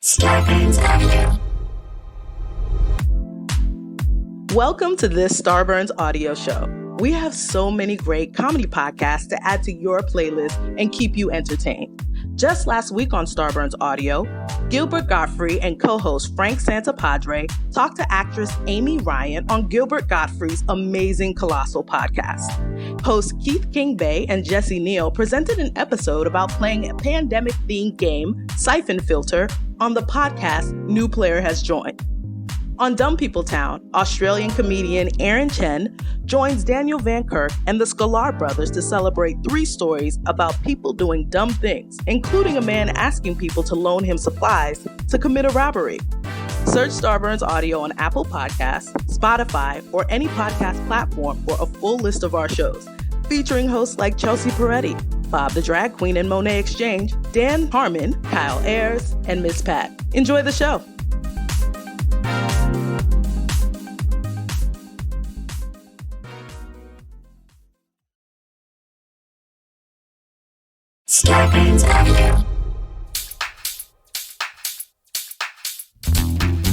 Starburns Audio. Welcome to this Starburns Audio Show. We have so many great comedy podcasts to add to your playlist and keep you entertained. Just last week on Starburns Audio, Gilbert Gottfried and co-host Frank Santapadre talked to actress Amy Ryan on Gilbert Gottfried's amazing Colossal podcast. Hosts Keith King-Bay and Jesse Neal presented an episode about playing a pandemic-themed game, Siphon Filter, on the podcast New Player Has Joined. On Dumb People Town, Australian comedian Aaron Chen joins Daniel Van Kirk and the Sklar brothers to celebrate 3 stories about people doing dumb things, including a man asking people to loan him supplies to commit a robbery. Search Starburns Audio on Apple Podcasts, Spotify, or any podcast platform for a full list of our shows, featuring hosts like Chelsea Peretti, Bob the Drag Queen and Monet Exchange, Dan Harmon, Kyle Ayers, and Miss Pat. Enjoy the show. Starburns Audio.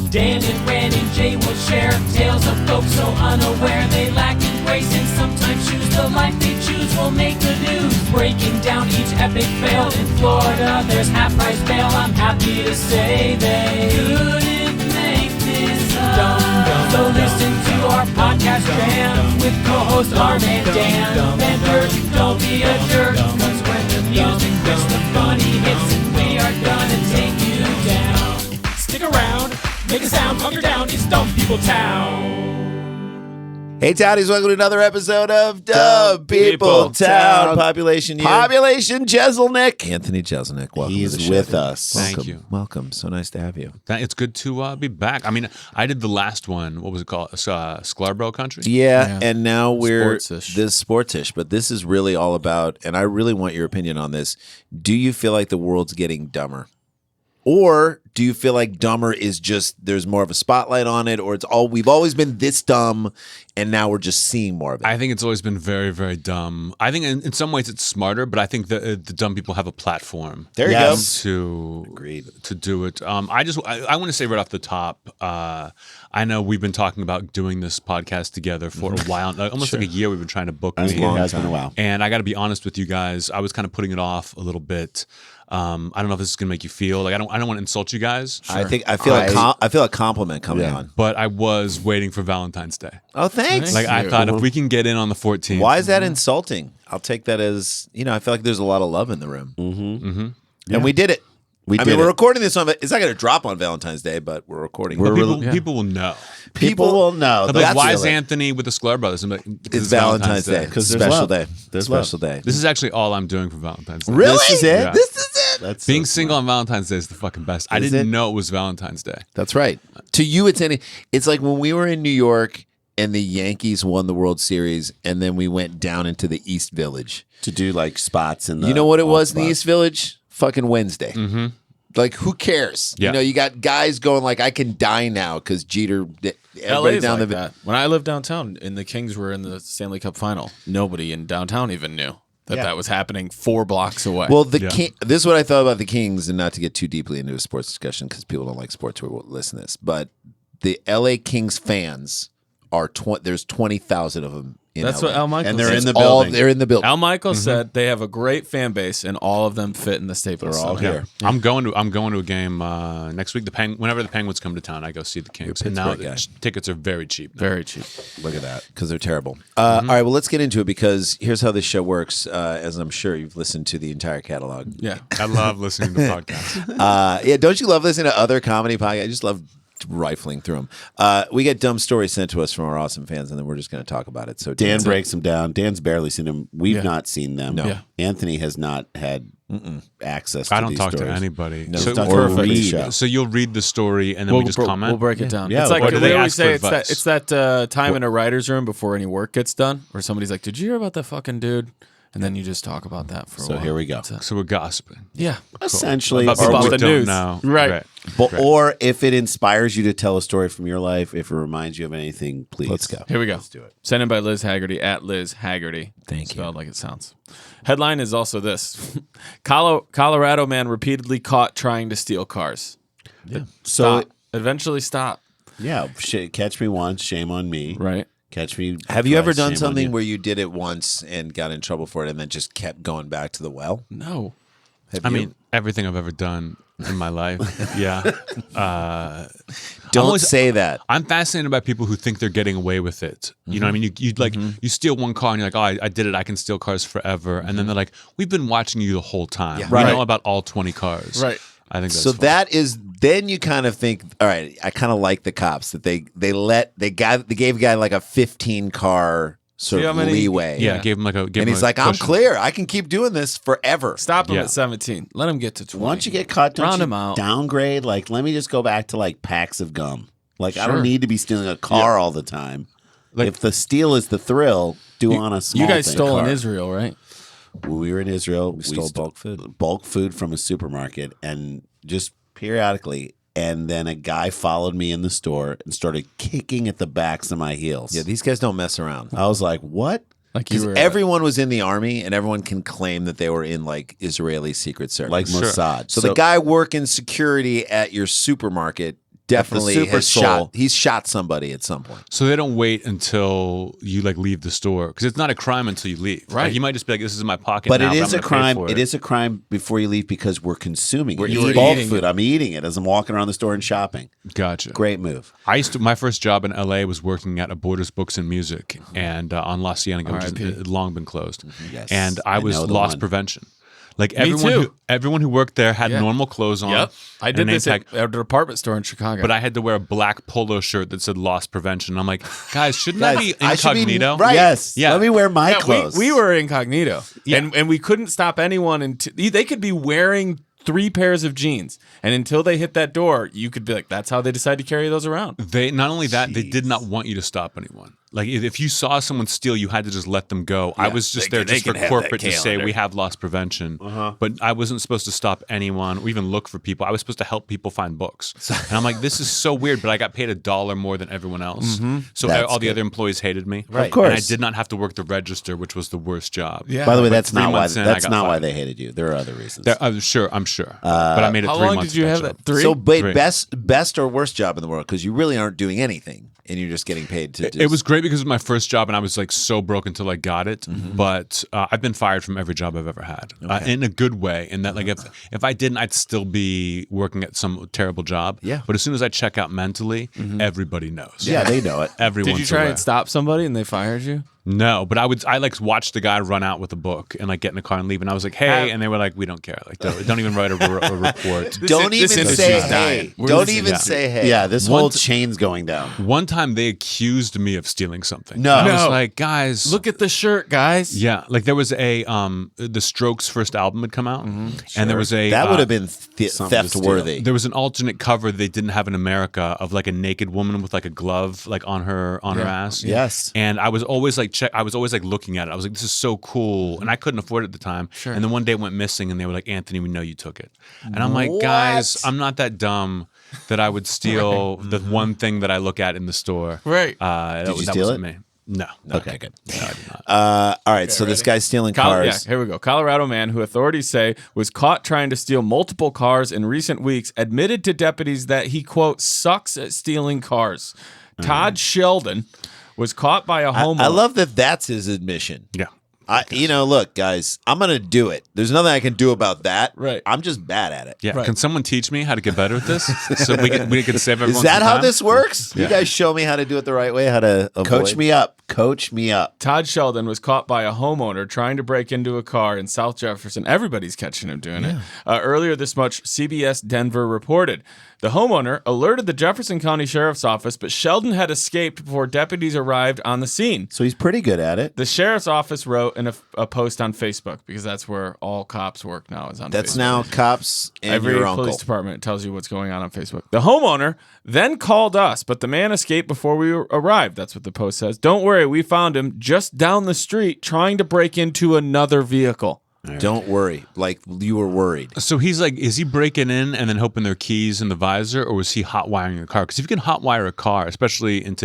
Dan and Ren and Jay will share tales of folks so unaware they lack in grace and sometimes choose the life they choose will make the news. Breaking down each epic fail in Florida, there's half-price bail. I'm happy to say they couldn't make this up. So listen to our podcast jam with co-host Arm and Dan. Bender, don't be a jerk, cause when the music hits the funny hits and we are gonna take you down. Stick around. Make a sound, hunker down, it's Dumb People Town. Hey, Townies, welcome to another episode of Dumb People Town. Population Jeselnik. Anthony Jeselnik, welcome to the show. He's with us. Welcome. Thank you. Welcome. So nice to have you. It's good to be back. I mean, I did the last one. What was it called? Scarborough Country? Yeah, and now we're Sports-ish. this sportish, but this is really all about, and I really want your opinion on this. Do you feel like the world's getting dumber? Or do you feel like dumber is just there's more of a spotlight on it, or we've always been this dumb and now we're just seeing more of it? I think it's always been very, very dumb. I think in some ways it's smarter, but I think the dumb people have a platform. There you to Agreed. to do it. I want to say right off the top, I know we've been talking about doing this podcast together for a while, almost like a year. We've been trying to book me. It has been a while. And I got to be honest with you guys, I was kind of putting it off a little bit. I don't know if this is gonna make you feel like I don't want to insult you guys. Sure. I feel a compliment coming on. But I was waiting for Valentine's Day. Oh, thanks. Like I thought if we can get in on the 14th. Why is that insulting? I'll take that as, I feel like there's a lot of love in the room. And we did it. We're recording this on. It's not going to drop on Valentine's Day, but we're recording. But people will know. People will know. They'll be like, why is Anthony with the Sklar brothers? Like, It's Valentine's Day. Because there's special love. day. There's Special love. day. This is actually all I'm doing for Valentine's Day. Really? This is it? Yeah. This is it. That's Being so single on Valentine's Day is the fucking best. I Is didn't it? know it was Valentine's Day. That's right. To you, it's like when we were in New York and the Yankees won the World Series, and then we went down into the East Village to do like spots in the. You know what it alt was in the spots. East Village? Fucking Wednesday. Mm-hmm. Like, who cares? Yeah. You got guys going like, I can die now because Jeter. Everybody LA's down like the. that. When I lived downtown and the Kings were in the Stanley Cup final, nobody in downtown even knew that was happening 4 blocks away. Well, this is what I thought about the Kings, and not to get too deeply into a sports discussion because people don't like sports who will listen to this, but the LA Kings fans are there's 20,000 of them in That's LA. what Al Michaels And they're said. in the building. They're in the building. Al Michaels said they have a great fan base and all of them fit in the Staples They're all Center. here. I'm going to a game next week. Whenever the Penguins come to town, I go see the Kings. You're a And now Pittsburgh guy. tickets are very cheap. Very cheap. Look at that. Because they're terrible. All right, well, let's get into it because here's how this show works, as I'm sure you've listened to the entire catalog. Yeah. I love listening to podcasts. Yeah, don't you love listening to other comedy podcasts? I just love rifling through them. We get dumb stories sent to us from our awesome fans, and then we're just going to talk about it. So Dan breaks them down. Dan's barely seen them. We've Yeah. not seen them. No. Yeah. Anthony has not had access to I don't these talk to stories. anybody. No, So- don't or perfect read. show. So you'll read the story and then we just comment? We'll break it down. Yeah, It's like or do they they always ask say for it's that time in a writer's room before any work gets done, where somebody's like, "Did you hear about that fucking dude?" And then you just talk about that for a So while. here we go. That's it. So we're gossiping. Yeah. Essentially, About or people about we the don't news. know. Right. But, or if it inspires you to tell a story from your life, if it reminds you of anything, please. Let's go. Here we go. Let's do it. Sent in by Liz Haggerty at Liz Haggerty. Thank you. Spelled like it sounds. Headline is also this: Colorado man repeatedly caught trying to steal cars. So Eventually stop. yeah, catch me once, shame on me. Right. Catch me. Have you ever twice, done shame on something you. where you did it once and got in trouble for it and then just kept going back to the well? No. Have I you? mean, everything I've ever done in my life. Yeah. Don't always- say that. I'm fascinated by people who think they're getting away with it. You know what I mean? You like you steal one car and you're like, oh, I did it. I can steal cars forever. And then they're like, we've been watching you the whole time. We Right. know about all 20 cars. Right. I think that's So fun. that is then you kind of think, all right, I kind of like the cops that they gave a guy like a 15 car sort See of how many- leeway. Yeah, gave him like a. And he's like, I'm clear. I can keep doing this forever. Stop him Yeah. at 17. Let him get to 20. Once you get caught, don't Round you him out. downgrade? Like, let me just go back to like packs of gum. Like, I Sure. don't need to be stealing a car all the time. Like- if the steal is the thrill, do on a small You guys thing. stole in Car. Israel, right? When we were in Israel, we stole stole bulk food. bulk food from a supermarket, and just periodically. And then a guy followed me in the store and started kicking at the backs of my heels. Yeah, these guys don't mess around. I was like, "What?" Like you Because were. everyone was in the army and everyone can claim that they were in like Israeli secret service. Like Mossad. so the guy working security at your supermarket definitely Super has Soul. he's shot somebody at some point. So they don't wait until you like leave the store because it's not a crime until you leave. Right. Like, you might just be like, "This is in my pocket." But now, it is I'm a gonna pay crime. for It is a crime before you leave because we're consuming. We're it. eating It's bulk it. food. I'm eating it as I'm walking around the store and shopping. Gotcha. Great move. My first job in LA was working at a Borders Books and Music and on La Cienega, which R.I.P. had long been closed. Yes. And I was know the loss one. prevention. Like Me too. everyone who worked there had Yeah. normal clothes on. Yep. I and did a name this at tag, a department store in Chicago. but I had to wear a black polo shirt that said loss prevention. I'm like, guys, shouldn't that be I should be- incognito? right. Yes. Yeah. Let me wear my Yeah, clothes. we were incognito. Yeah. And we couldn't stop anyone until they could be wearing 3 pairs of jeans. And until they hit that door, you could be like, that's how they decide to carry those around. They not only that, they did not want you to stop anyone. Like if you saw someone steal, you had to just let them go. I was just they there can- just they for can have corporate that to say calendar. we have loss prevention. But I wasn't supposed to stop anyone or even look for people. I was supposed to help people find books. And I'm like, this is so weird. But I got paid $1 more than everyone else. So That's all the good. other employees hated me. Right. Of And course. I did not have to work the register, which was the worst job. Yeah. By the way, But that's 3 not why. months in, I That's got not why fired. they hated you. There are other reasons. I'm sure. But I made it How 3 long months. did you have job. that? 3? So, wait, Three. best or worst job in the world because you really aren't doing anything and you're just getting paid to. It was great because it was my first job and I was like so broke until I got it. Mm-hmm. But I've been fired from every job I've ever had in a good way. In that, like, if I didn't, I'd still be working at some terrible job. Yeah. But as soon as I check out mentally, everybody knows. yeah, they know it. Everyone's Did you try aware. and stop somebody and they fired you? No, but I like watched the guy run out with a book and like get in a car and leave, and I was like, hey, and they were like, we don't care, like don't even write a report. Don't This even industry's say dying. hey. We're Don't listening even to- say hey. Yeah, this One whole t- chain's going down. One time they accused me of stealing something. No. And I was No. like, guys, Look at the shirt, guys. yeah, like there was the Strokes' first album had come out, and there was a That would have been. been something to theft steal. worthy. There was an alternate cover they didn't have in America of like a naked woman with like a glove like on her ass. Yes. And I was always like looking at it. I was like, this is so cool. And I couldn't afford it at the time. Sure. And then one day it went missing and they were like, Anthony, we know you took it. And I'm like, guys, I'm not that dumb that I would steal the one thing that I look at in the store. Right. That you steal wasn't it? me. No. Okay, good. No, I did not. All right, so this guy's stealing cars. Yeah, here we go. Colorado man who authorities say was caught trying to steal multiple cars in recent weeks admitted to deputies that he, quote, sucks at stealing cars. Todd Sheldon was caught by a homeowner. I love that that's his admission. Yeah. Look, guys, I'm going to do it. There's nothing I can do about that. Right. I'm just bad at it. Yeah. Right. Can someone teach me how to get better at this so we can save everyone Is that some how time? this works? You guys show me how to do it the right way, how to avoid. Coach me up. Coach me up. Todd Sheldon was caught by a homeowner trying to break into a car in South Jefferson. Everybody's catching him doing it. Earlier this month, CBS Denver reported. The homeowner alerted the Jefferson County Sheriff's Office, but Sheldon had escaped before deputies arrived on the scene. So he's pretty good at it. The sheriff's office wrote in a post on Facebook, because that's where all cops work now, is on That's Facebook. now cops and Every your police uncle. department tells you what's going on Facebook. The homeowner then called us, but the man escaped before we arrived. That's what the post says. Don't worry, we found him just down the street trying to break into another vehicle. Don't worry. Like you were worried. So he's like, is he breaking in and then hoping their keys in the visor, or was he hot wiring a car? Because if you can hot wire a car, especially in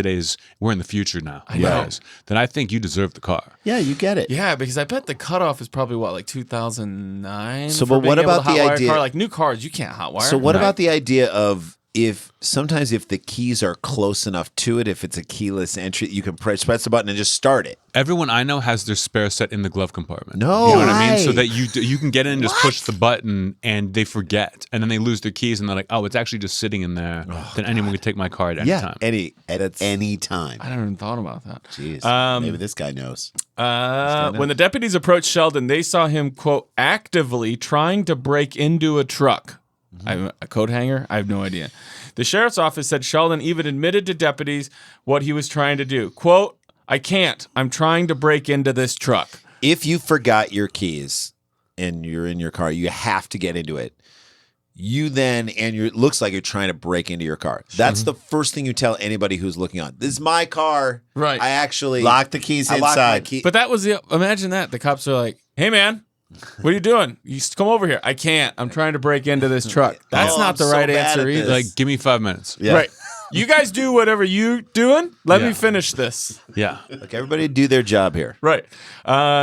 we're in the future now, guys, then I think you deserve the car. Yeah, you get it. Yeah, because I bet the cutoff is probably like 2009. So, for but what being able about to the hotwire a idea- car? Like new cars, you can't hotwire. So what about the idea of if the keys are close enough to it, if it's a keyless entry, you can press the button and just start it. Everyone I know has their spare set in the glove compartment. No, you know what I mean? why? So that you can get in and just push the button, and they forget, and then they lose their keys, and they're like, oh, it's actually just sitting in there. Then anyone can take my car at any time. At any time. I never even thought about that. Jeez, maybe this guy knows. When the deputies approached Sheldon, they saw him, quote, actively trying to break into a truck. I'm a coat hanger? I have no idea. The sheriff's office said Sheldon even admitted to deputies what he was trying to do. Quote, I can't. I'm trying to break into this truck. If you forgot your keys and you're in your car, you have to get into it. It looks like you're trying to break into your car. That's the first thing you tell anybody who's looking on. This is my car. Right. I actually Lock the keys I locked my inside. key- But that was imagine that. The cops are like, hey, man, what are you doing? You come over here. I can't. I'm trying to break into this truck. That's Oh, not I'm the so right bad answer at either. this. Like, give me 5 minutes. Yeah. Right. You guys do whatever you doing. Let Yeah. me finish this. Yeah. Like everybody do their job here. Right.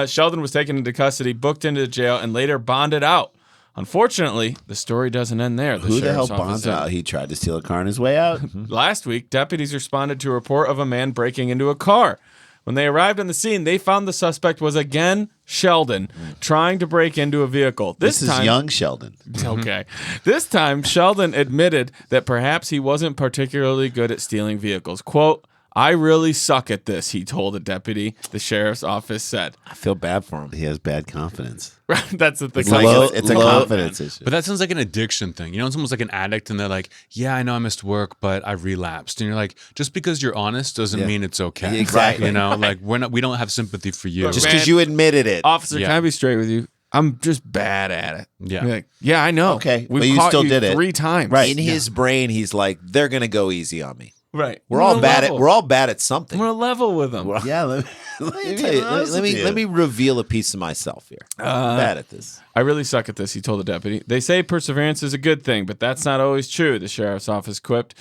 Sheldon was taken into custody, booked into jail, and later bonded out. Unfortunately, the story doesn't end there. Who the hell sheriff's office bonds said. out? He tried to steal a car on his way out. Last week, deputies responded to a report of a man breaking into a car. When they arrived on the scene, they found the suspect was again Sheldon trying to break into a vehicle. This is time, young Sheldon. Okay. This time, Sheldon admitted that perhaps he wasn't particularly good at stealing vehicles. Quote, I really suck at this, he told a deputy, the sheriff's office said. I feel bad for him. He has bad confidence. That's the thing. It's a confidence issue. But that sounds like an addiction thing. You know, it's almost like an addict, and they're like, yeah, I know I missed work, but I relapsed. And you're like, just because you're honest doesn't mean it's okay. Exactly. You know, like we don't have sympathy for you. Just Man. because you admitted it. Officer, Yeah. can I be straight with you? I'm just bad at it. Yeah. You're like, yeah, I know. Okay, We've but you caught still did it. 3 times. Right. In his brain, he's like, they're gonna go easy on me. Right. We're all bad at something. We're level with them. Yeah, let Let me reveal a piece of myself here. I'm bad at this. I really suck at this, he told the deputy. They say perseverance is a good thing, but that's not always true, the sheriff's office quipped.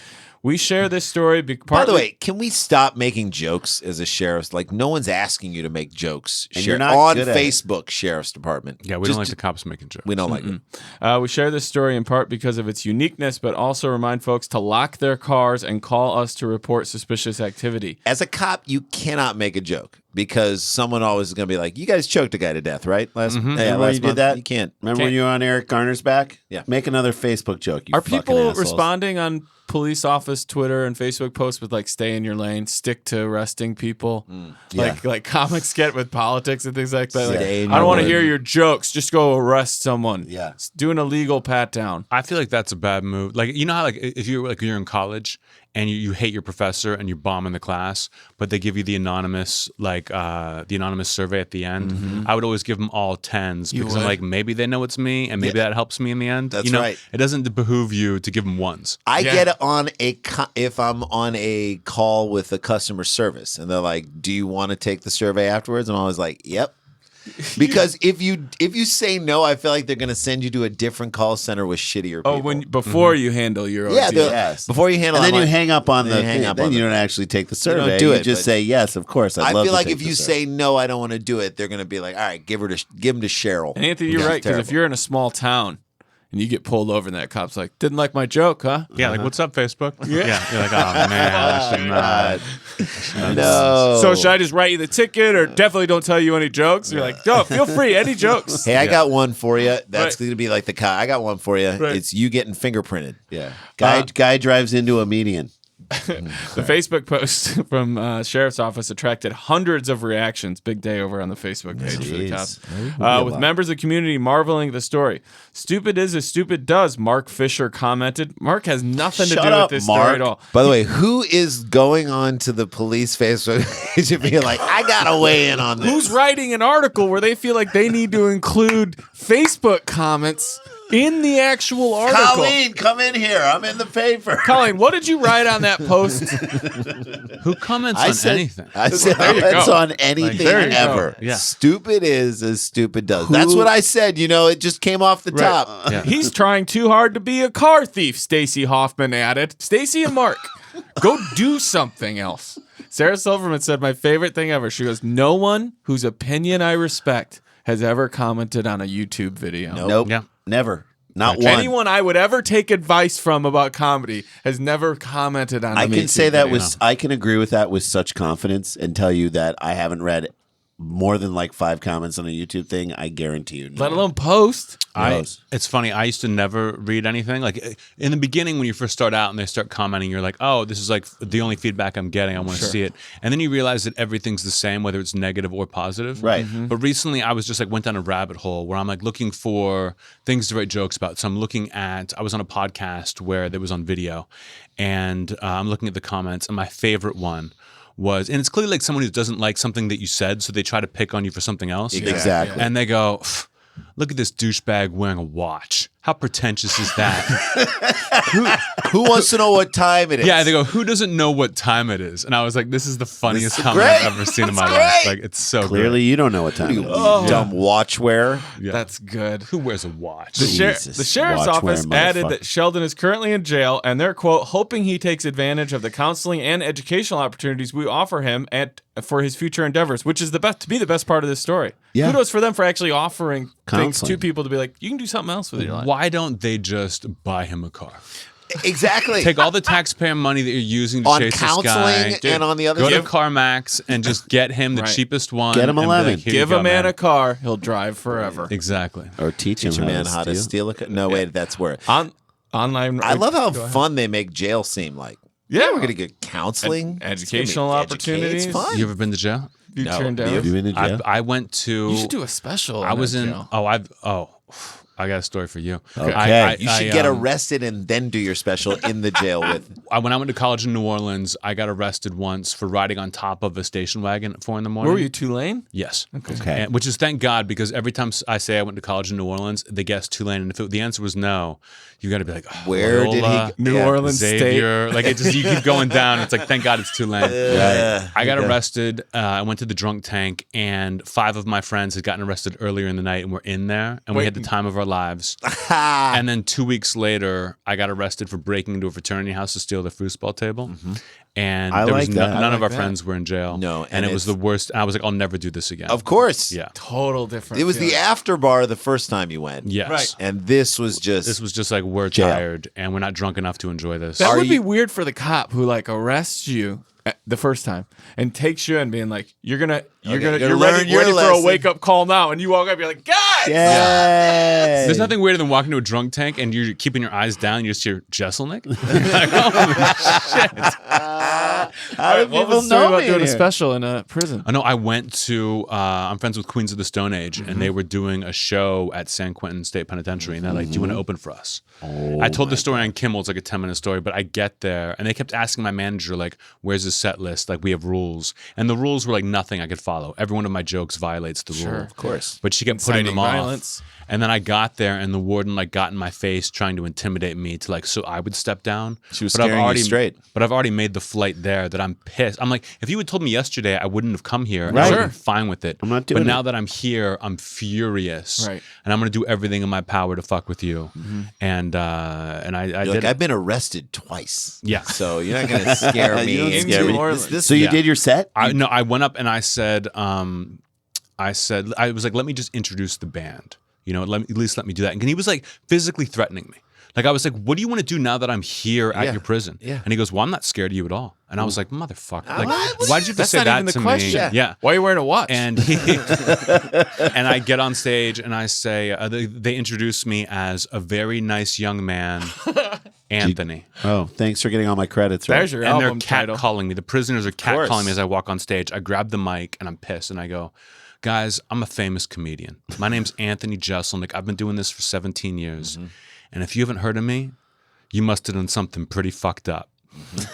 We share this story By the way, can we stop making jokes as a sheriff's? Like, no one's asking you to make jokes And you're not on good at it. Facebook, Sheriff's Department. Yeah, we don't like the cops making jokes. We don't like it. we share this story in part because of its uniqueness, but also remind folks to lock their cars and call us to report suspicious activity. As a cop, you cannot make a joke because someone always is going to be like, you guys choked a guy to death, right? Last Remember last you did month? that? You can't. Remember when you were on Eric Garner's back? Yeah. Make another Facebook joke. You Are fucking people assholes. responding on police office Twitter and Facebook posts with like stay in your lane, stick to arresting people? Like comics get with politics and things like that. Like, Stay in I don't your want to lane. hear your jokes. Just go arrest someone. Yeah. Do an illegal pat down. I feel like that's a bad move. Like, you know how, like, if you're in college and you hate your professor and you bomb in the class, but they give you the anonymous survey at the end. I would always give them all 10s because I'm would? like, maybe they know it's me, and maybe that helps me in the end. That's you know, right. It doesn't behoove you to give them 1s. I Yeah. get it on if I'm on a call with a customer service and they're like, "Do you want to take the survey afterwards?" I'm always like, "Yep." Because if you say no, I feel like they're going to send you to a different call center with shittier people. Oh, before you handle your yeah, ordeal. Yes. before you handle, And then I'm you like, hang up on the then you hang thing. up Then on you the- don't actually take the don't survey. do You it, just but- say yes, of course. I love feel to like take if the you survey. say no, I don't want to do it, they're going to be like, "All right, give him to Cheryl." And Anthony, you're Yeah, right, because if terrible. you're in a small town and you get pulled over and that cop's like, didn't like my joke, huh? Yeah, like, what's up, Facebook? Yeah. You're like, oh, man. I should not. No. So should I just write you the ticket or definitely don't tell you any jokes? You're like, no, feel free, any jokes. Hey, I got one for you. That's Right. going to be like the car. I got one for you. Right. It's you getting fingerprinted. Yeah. Guy drives into a median. The Facebook post from Sheriff's Office attracted hundreds of reactions. Big day over on the Facebook page for the cops. With members of the community marveling at the story. Stupid is as stupid does, Mark Fisher commented. Mark has nothing to Shut do up, with this Mark. story at all. By the way, who is going on to the police Facebook page and being like, "I got to weigh in on this"? Who's writing an article where they feel like they need to include Facebook comments in the actual article. Colleen, come in here. I'm in the paper. Colleen, what did you write on that post? Who comments I on said, anything? I said There you comments go. on anything there you go. ever. Yeah. Stupid is as stupid does. That's what I said. It just came off the top. Yeah. He's trying too hard to be a car thief, Stacy Hoffman added. Stacy and Mark, go do something else. Sarah Silverman said, my favorite thing ever. She goes, no one whose opinion I respect has ever commented on a YouTube video. Nope. Yeah. Never. Not one. Anyone I would ever take advice from about comedy has never commented on. I a can YouTube say that video. I can agree with that with such confidence and tell you that I haven't read more than like 5 comments on a YouTube thing. I guarantee you. let alone post. It's funny. I used to never read anything. Like in the beginning, when you first start out and they start commenting, you're like, "Oh, this is like the only feedback I'm getting. I want to see it." And then you realize that everything's the same, whether it's negative or positive. Right. But recently, I was just like went down a rabbit hole where I'm like looking for things to write jokes about. So I'm looking at. I was on a podcast where there was on video, and I'm looking at the comments, and my favorite one was, and it's clearly like someone who doesn't like something that you said, so they try to pick on you for something else. Exactly. And they go, look at this douchebag wearing a watch. How pretentious is that? Who wants to know what time it is? Yeah, they go, who doesn't know what time it is? And I was like, this is the funniest is comment great. I've ever seen in my That's life. great. Like, it's so Clearly, you don't know what time it is. You dumb watch wearer. good. Yeah. That's good. Who wears a watch? The sheriff's office watch-wearing added motherfucker. that Sheldon is currently in jail, and they're, quote, hoping he takes advantage of the counseling and educational opportunities we offer him for his future endeavors, which is the best part of this story. Yeah. Kudos for them for actually offering things Counseling. to people to be like, you can do something else with your life. Why don't they just buy him a car? Exactly. Take all the taxpayer money that you're using to on chase this guy. counseling and on the other Go to stuff. CarMax and just get him the Right. cheapest one. Get him and be 11. Like, "Here Give you go, a man a car, he'll drive forever. Exactly. Or teach a man how to steal a car. No, wait, that's where. Online. I love how fun they make jail seem like. Yeah. We're going to get counseling. Educational It's gonna be opportunities. It's fun. You ever been to jail? You No. turned down. You been in jail? I went to. You should do a special. I was in. jail. I got a story for you. Okay. You should get arrested and then do your special in the jail with. When I went to college in New Orleans, I got arrested once for riding on top of a station wagon at 4 a.m. Where were you, Tulane? Yes. Okay. And, which is thank God, because every time I say I went to college in New Orleans, they guess Tulane, and if the answer was no, you got to be like, oh, Where did he Loyola, g- New Yeah. Orleans State. Xavier, like it just you keep going down. It's like thank God it's Tulane. I got arrested. I went to the drunk tank, and 5 of my friends had gotten arrested earlier in the night, and were in there, and we had the time of our lives. And then 2 weeks later, I got arrested for breaking into a fraternity house to steal their foosball table. And I there was like that. none I of our like that. friends were in jail. No, and and it was the worst. I was like, I'll never do this again. Of course. Yeah. Total different. It was the feeling. after bar the first time you went. Yes. Right. And this was just. This was just like we're Jail. tired and we're not drunk enough to enjoy this. That Are would be you- weird for the cop who like arrests you the first time and takes you in, being like, "You're you're ready, learn your ready for a lesson." wake up call now," and you walk up, you're like, "Guys!" Yay. There's nothing weirder than walking to a drunk tank and you're keeping your eyes down. And you just hear Jeselnik. Like, holy shit! How do What people was the story know about me doing a here? special in a prison? I know. I went to. I'm friends with Queens of the Stone Age, and they were doing a show at San Quentin State Penitentiary, and they're like, "Do you want to open for us?" I told the story on Kimmel. It's like a 10-minute story, but I get there, and they kept asking my manager, like, "Where's his set list? Like, we have rules," and the rules were like nothing I could follow. Every one of my jokes violates the rule. Of course. But she kept putting Inciting them off. violence. And then I got there, and the warden like got in my face, trying to intimidate me to like so I would step down. She was But I've scaring you already, straight. But I've already made the flight there. That I'm pissed. I'm like, if you had told me yesterday, I wouldn't have come here. And I Right. would have been fine with it. I'm not doing But now it. that I'm here, I'm furious. Right. And I'm gonna do everything in my power to fuck with you. And I You're did. like, it. I've been arrested twice. Yeah. So you're not going to scare me. You don't and scare scare me. me. New So you Yeah. did your set? I went up and I said, I was like, let me just introduce the band. You know, at least let me do that. And he was like physically threatening me. Like I was like, what do you want to do now that I'm here at Yeah. your prison? Yeah. And he goes, well, I'm not scared of you at all. And I was like, motherfucker. Like, what? why did you have to That's say not that even the to question. me? Yeah. Why are you wearing a watch? And he, and I get on stage and I say, they introduce me as a very nice young man, Anthony. Oh, thanks for getting all my credits right. There's your And they're album title. catcalling me. The prisoners are course. catcalling me as I walk on stage. I grab the mic and I'm pissed and I go, guys, I'm a famous comedian. My name's Anthony Jeselnik. I've been doing this for 17 years. And if you haven't heard of me, you must have done something pretty fucked up.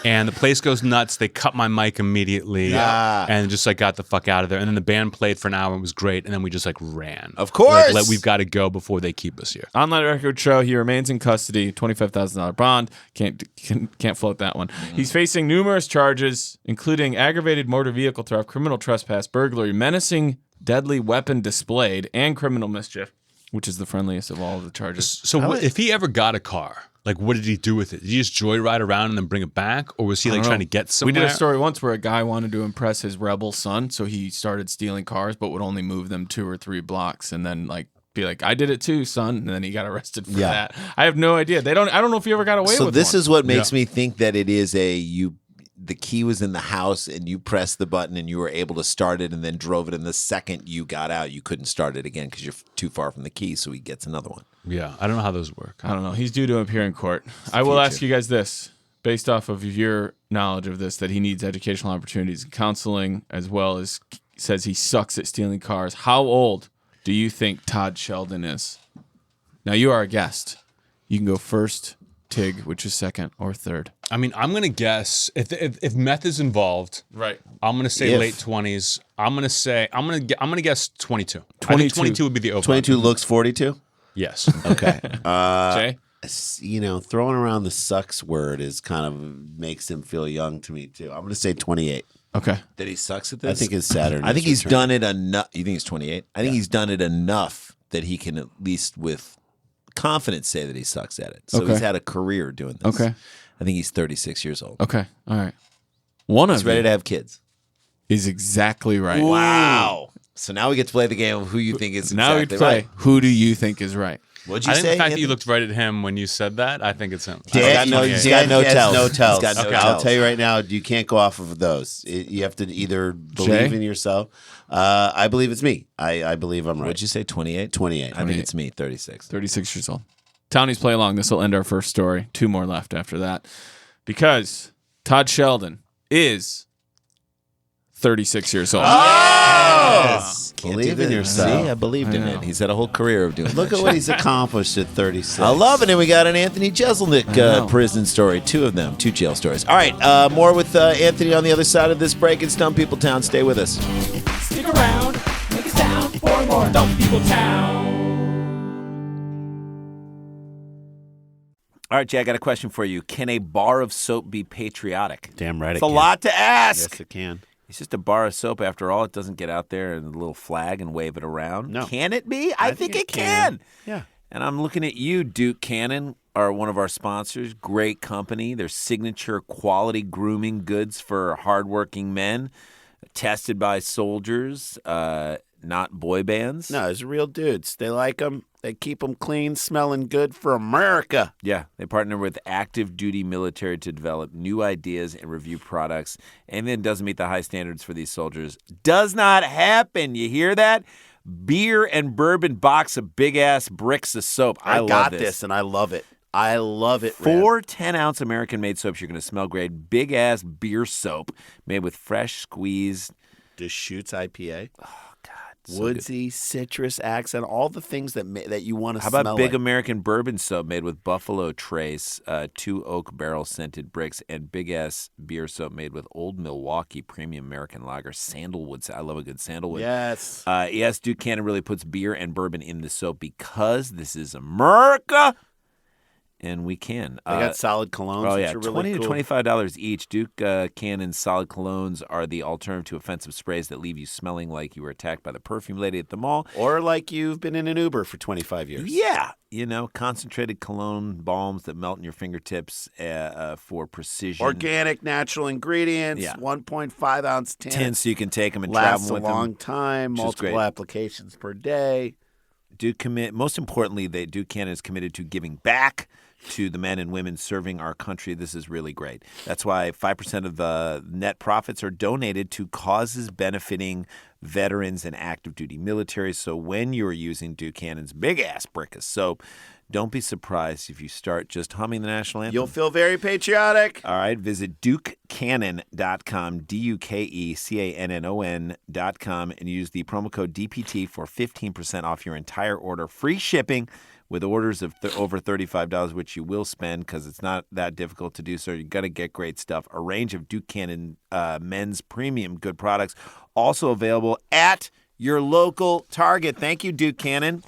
And the place goes nuts. They cut my mic immediately and just like got the fuck out of there. And then the band played for an hour and it was great. And then we just like ran. Of course. Like, we've got to go before they keep us here. Online record show. He remains in custody. $25,000 bond. Can't float that one. He's facing numerous charges, including aggravated motor vehicle theft, criminal trespass, burglary, menacing deadly weapon displayed, and criminal mischief, which is the friendliest of all of the charges. So if he ever got a car, like what did he do with it? Did he just joyride around and then bring it back? Or was he like trying to get somewhere? We did a story once where a guy wanted to impress his rebel son, so he started stealing cars, but would only move them 2 or 3 blocks and then like be like, I did it too, son. And then he got arrested for that. I have no idea. I don't know if he ever got away with it. So this is what makes me think that it is the key was in the house and you pressed the button and you were able to start it and then drove it. And the second you got out, you couldn't start it again because you're too far from the key. So he gets another one. Yeah, I don't know how those work. I don't know. He's due to appear in court. I will ask you guys this, based off of your knowledge of this, that he needs educational opportunities and counseling, as well as says he sucks at stealing cars. How old do you think Todd Sheldon is? Now, you are a guest. You can go first, Tig, which is second or third. I mean, I'm gonna guess if meth is involved, right? I'm gonna say late 20s. I'm gonna guess 22. 22 would be the open. 22 looks 42. Yes. Okay. Jay, Throwing around the sucks word is kind of makes him feel young to me too. I'm going to say 28. okay. That he sucks at this? I think it's Saturn. I think he's done it enough. You think he's 28? I think he's done it enough that he can at least with confidence say that he sucks at it. So he's had a career doing this. Okay. I think he's 36 years old. Okay. All right. One He's of ready you to have kids. is exactly right. Wow. So now we get to play the game of who you think is Now we exactly play. right. Who do you think is right? What'd you I think say? the fact that Anthony? you looked right at him when you said that, I think it's him. Dan, he's got no has tells. no tells. He's got no Okay. I'll tells. tell you right now, you can't go off of those. You have to either believe Jay? in yourself. I believe it's me. I believe I'm right. What'd you say? 28? 28. I think it's me, 36. 36 years old. Townies play along. This will end our first story. 2 more left after that. Because Todd Sheldon is 36 years old. Yes. Can't Believe do in that. yourself. See, I believed in it. He's had a whole career of doing Look that at what shit. he's accomplished at 36. I love it. And we got an Anthony Jeselnik prison story. 2 of them. 2 jail stories. All right. More with Anthony on the other side of this break in Dumb People Town. Stay with us. Stick around, make a sound for more Dumb People Town. All right, Jay, I got a question for you. Can a bar of soap be patriotic? Damn right It's it a can. lot to ask. Yes, it can. It's just a bar of soap. After all, it doesn't get out there and a little flag and wave it around. No. Can it be? I think it can. Yeah. And I'm looking at you, Duke Cannon, are one of our sponsors. Great company. Their signature quality grooming goods for hardworking men, tested by soldiers, not boy bands. No, it's real dudes. They like them. They keep them clean, smelling good for America. Yeah, they partner with active duty military to develop new ideas and review products. And then doesn't meet the high standards for these soldiers. Does not happen. You hear that? Beer and bourbon box of big ass bricks of soap. I got love this, and I love it. I love it. Red. 4 10-ounce American-made soaps. You're going to smell great. Big ass beer soap made with fresh squeezed. Deschutes IPA. So Woodsy, citrus accent, all the things that you want to How smell about big like. American bourbon soap made with Buffalo Trace, 2 oak barrel scented bricks, and big ass beer soap made with Old Milwaukee Premium American Lager, sandalwood. I love a good sandalwood. Yes. Yes, Duke Cannon really puts beer and bourbon in the soap because this is America, and we can. They got solid colognes, Oh which yeah, are really $20 cool. to $25 each. Duke Cannon's solid colognes are the alternative to offensive sprays that leave you smelling like you were attacked by the perfume lady at the mall. Or like you've been in an Uber for 25 years. Yeah, concentrated cologne balms that melt in your fingertips for precision. Organic, natural ingredients, Yeah. 1.5 ounce tin. tin, so you can take them and Lasts travel a with long them. time, which is multiple great. applications per day. Most importantly, Duke Cannon is committed to giving back to the men and women serving our country. This is really great. That's why 5% of the net profits are donated to causes benefiting veterans and active duty military. So when you're using Duke Cannon's big ass brick of soap, don't be surprised if you start just humming the national anthem. You'll feel very patriotic. All right, visit DukeCannon.com, DukeCannon.com, and use the promo code DPT for 15% off your entire order. Free shipping With orders of over $35, which you will spend because it's not that difficult to do so, you're going to get great stuff. A range of Duke Cannon men's premium good products also available at your local Target. Thank you, Duke Cannon.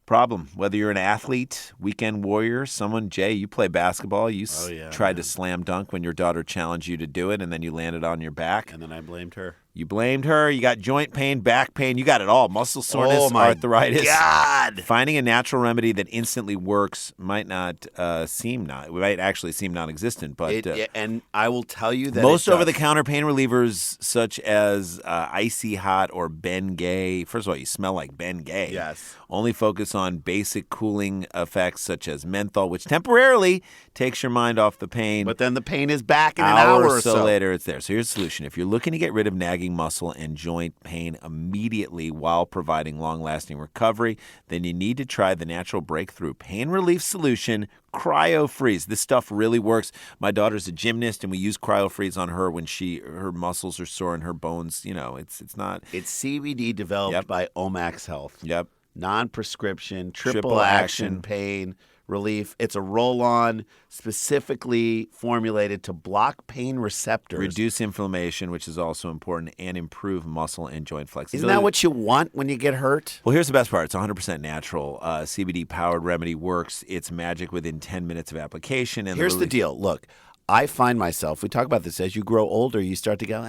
Problem, whether you're an athlete, weekend warrior, someone, Jay, you play basketball, you tried to slam dunk when your daughter challenged you to do it, and then you landed on your back. And then I blamed her. You blamed her. You got joint pain, back pain. You got it all. Muscle soreness, arthritis. God. Finding a natural remedy that instantly works might actually seem non-existent. But and I will tell you that most over-the-counter pain relievers, such as Icy Hot or Bengay. First of all, you smell like Bengay. Yes. Only focus on basic cooling effects such as menthol, which temporarily takes your mind off the pain. But then the pain is back in an hour or so later. It's there. So here's the solution. If you're looking to get rid of nagging muscle and joint pain immediately while providing long-lasting recovery, then you need to try the natural breakthrough pain relief solution, CryoFreeze. This stuff really works. My daughter's a gymnast, and we use CryoFreeze on her when her muscles are sore and her bones. It's not. It's CBD developed by Omax Health. Yep. Non-prescription, triple action pain relief. It's a roll-on specifically formulated to block pain receptors. Reduce inflammation, which is also important, and improve muscle and joint flexibility. Isn't that what you want when you get hurt? Well, here's the best part. It's 100% natural. CBD-powered remedy works. It's magic within 10 minutes of application. And here's the deal. Look, I find myself, we talk about this, as you grow older, you start to go,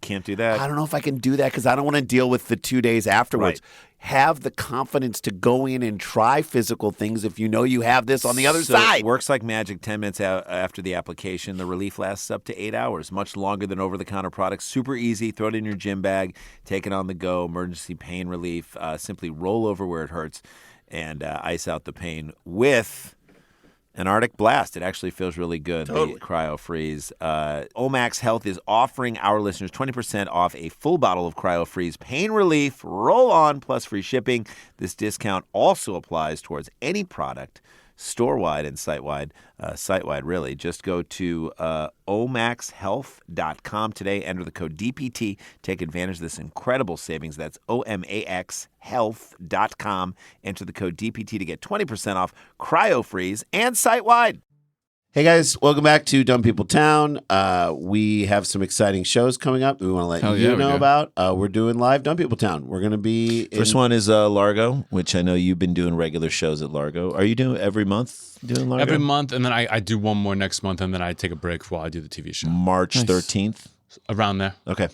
can't do that. I don't know if I can do that because I don't want to deal with the 2 days afterwards. Right. Have the confidence to go in and try physical things if you know you have this on the other side. It works like magic 10 minutes after the application. The relief lasts up to 8 hours, much longer than over-the-counter products. Super easy. Throw it in your gym bag. Take it on the go. Emergency pain relief. Simply roll over where it hurts and ice out the pain with an Arctic Blast. It actually feels really good. Totally. The CryoFreeze. Omax Health is offering our listeners 20% off a full bottle of CryoFreeze pain relief roll-on plus free shipping. This discount also applies towards any product, store-wide and site-wide. Site-wide, really. Just go to omaxhealth.com today. Enter the code DPT. Take advantage of this incredible savings. That's omaxhealth.com. Enter the code DPT to get 20% off CryoFreeze and site-wide. Hey guys, welcome back to Dumb People Town. We have some exciting shows coming up that we want to let you know about. We're doing live Dumb People Town. We're going to be First one is Largo, which I know you've been doing regular shows at Largo. Are you doing every month doing Largo? Every month, and then I do one more next month, and then I take a break while I do the TV show. March 13th. Around there. Okay.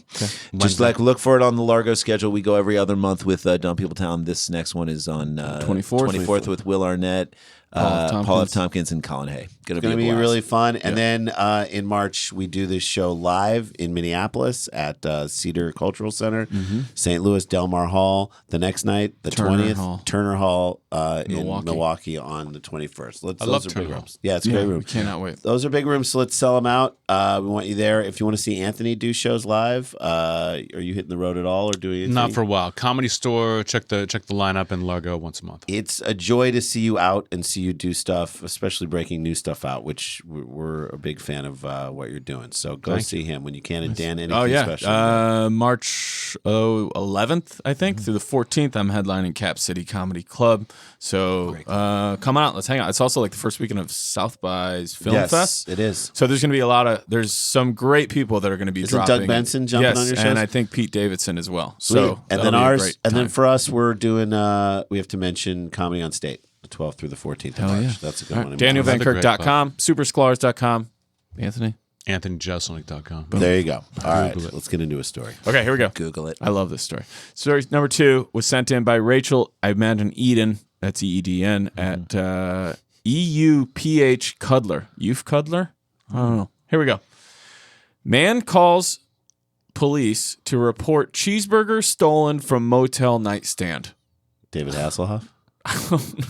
Just look for it on the Largo schedule. We go every other month with Dumb People Town. This next one is on 24th with Will Arnett, Paul F. Tompkins, and Colin Hay. It's going to be really fun. And then in March, we do this show live in Minneapolis at Cedar Cultural Center, St. Louis, Del Mar Hall. The next night, the 20th, Turner Hall in Milwaukee on the 21st. I love Turner Hall. Yeah, it's a great room. We cannot wait. Those are big rooms, so let's sell them out. We want you there. If you want to see Anthony do shows live, are you hitting the road at all or doing anything? Not for a while. Comedy Store, check the lineup in Largo once a month. It's a joy to see you out and see you do stuff, especially breaking new stuff out, which we're a big fan of what you're doing. So go see him when you can. And Dan, anything special? March 11th, I think, through the 14th, I'm headlining Cap City Comedy Club. So come out. Let's hang out. It's also like the first weekend of South by's Film Fest. It is. So there's going to be there's some great people that are going to be Isn't dropping. Doug Benson jumping on your shows? And I think Pete Davidson as well. So and then then for us, we're doing, we have to mention Comedy on State, the 12th through the 14th of March. Yeah. That's a good one. DanielVanKirk.com, supersklars.com. Anthony? AnthonyJeselnik.com. There you go. All right, let's get into a story. Okay, here we go. Google it. I love this story. Story number 2 was sent in by Rachel, I imagine Eden, that's EEDN, at EUPH Cuddler. Youth Cuddler? I don't know. Here we go. Man calls police to report cheeseburger stolen from motel nightstand. David Hasselhoff?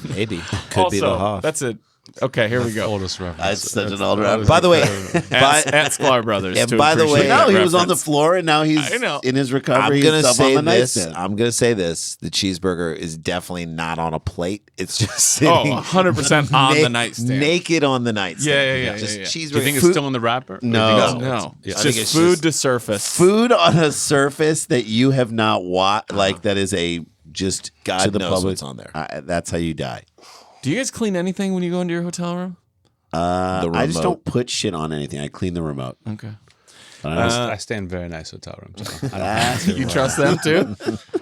Maybe. Could be the Hoff. That's it. Okay, here we go. Oldest reference. That's such an old reference. By the way, At Sklar Brothers. And to by the way, appreciate that No, he was on the reference. floor, and now he's in his recovery. I'm gonna He's up say on the this. nightstand. I'm gonna say this. The cheeseburger is definitely not on a plate. It's just sitting 100% on the nightstand. naked on the nightstand. Yeah. Just yeah. cheeseburger. Do you think it's still in the wrapper? No. No. Yeah. It's I think just it's food just to surface. Food on a surface that you have not watched, like that is a just God to the knows public. what's on there. That's how you die. Do you guys clean anything when you go into your hotel room? I just remote. don't put shit on anything. I clean the remote. Okay. But I don't- I stay in very nice hotel rooms. So I don't You trust them too?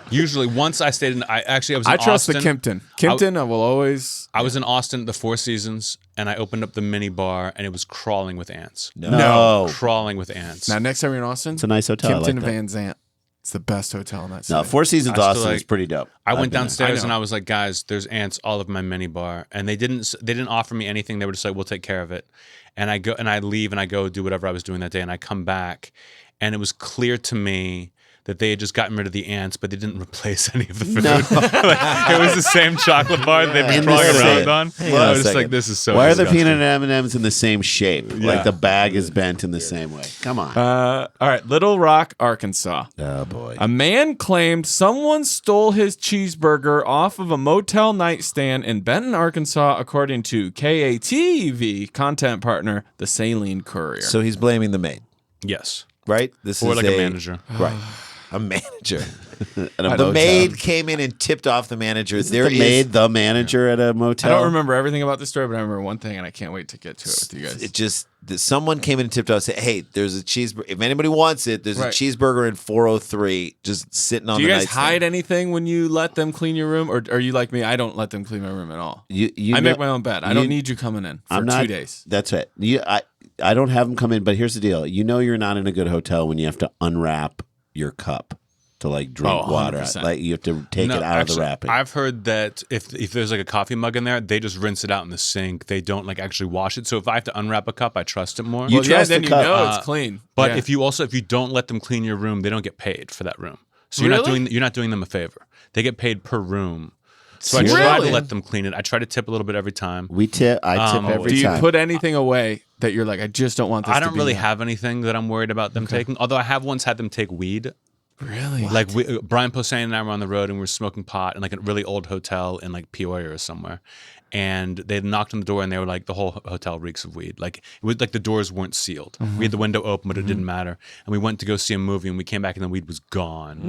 Usually, once I stayed in, I was in I trust Austin. the Kimpton. Kimpton, I will always. I was in Austin at the Four Seasons, and I opened up the mini bar, and it was crawling with ants. No. Crawling with ants. Now, next time you're in Austin, It's a nice hotel. I Kimpton like that. Van Zant. It's the best hotel in that city. No, Four Seasons I still Austin is like- pretty dope. I I've went been there. downstairs I and know. I was like, guys, there's ants all over my mini bar, and they didn't offer me anything. They were just like, we'll take care of it. And I go and I leave and I go do whatever I was doing that day, and I come back, and it was clear to me that they had just gotten rid of the ants, but they didn't replace any of the food. Like, it was the same chocolate bar that they've been In the crawling same- around on. Hang on I a was just second. like, this is so Why are the disgusting. peanut M&Ms in the same shape? Yeah. Like the bag is bent in the same way. Come on. All right, Little Rock, Arkansas. Oh boy. A man claimed someone stole his cheeseburger off of a motel nightstand in Benton, Arkansas, according to KATV content partner, the Saline Courier. So he's blaming the maid, Yes. right? This Or is like a manager. right? A manager. At a The motel. maid came in and tipped off the manager. Is There the maid the manager at a motel? I don't remember everything about this story, but I remember one thing, and I can't wait to get to it with you guys. It just someone came in and tipped off. Said, "Hey, there's a cheeseburger. If anybody wants it, there's Right. a cheeseburger in 403, just sitting on Do you the guys nightstand." hide anything when you let them clean your room, or are you like me? I don't let them clean my room at all. You I know- make my own bed. I don't need you coming in for I'm not, 2 days. That's right. I don't have them come in, but here's the deal. You know you're not in a good hotel when you have to unwrap your cup to like drink Oh, water. 100%. Like you have to take it out of the wrapping. I've heard that if there's like a coffee mug in there, they just rinse it out in the sink. They don't like actually wash it. So if I have to unwrap a cup, I trust it more. You Well, yeah, trust then the you cup. know it's clean. But Yeah. if you don't let them clean your room, they don't get paid for that room. So Really? you're not doing them a favor. They get paid per room. So I Really? try to let them clean it. I try to tip a little bit every time. I tip every do you time. put anything away that you're like, I just don't want this I to don't be really there? have anything that I'm worried about them taking. Although I have once had them take weed. Really? Like Brian Posehn and I were on the road and we were smoking pot in like a really old hotel in like Peoria or somewhere. And they knocked on the door and they were like, the whole hotel reeks of weed. Like it was like the doors weren't sealed. We had the window open, but it didn't matter. And we went to go see a movie and we came back and the weed was gone.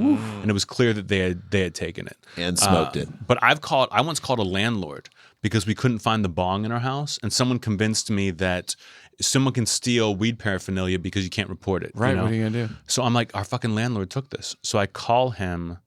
And it was clear that they had taken it and smoked it. But I once called a landlord because we couldn't find the bong in our house, and someone convinced me that someone can steal weed paraphernalia because you can't report it. Right, You know? what are you gonna do? So I'm like, our fucking landlord took this. So I call him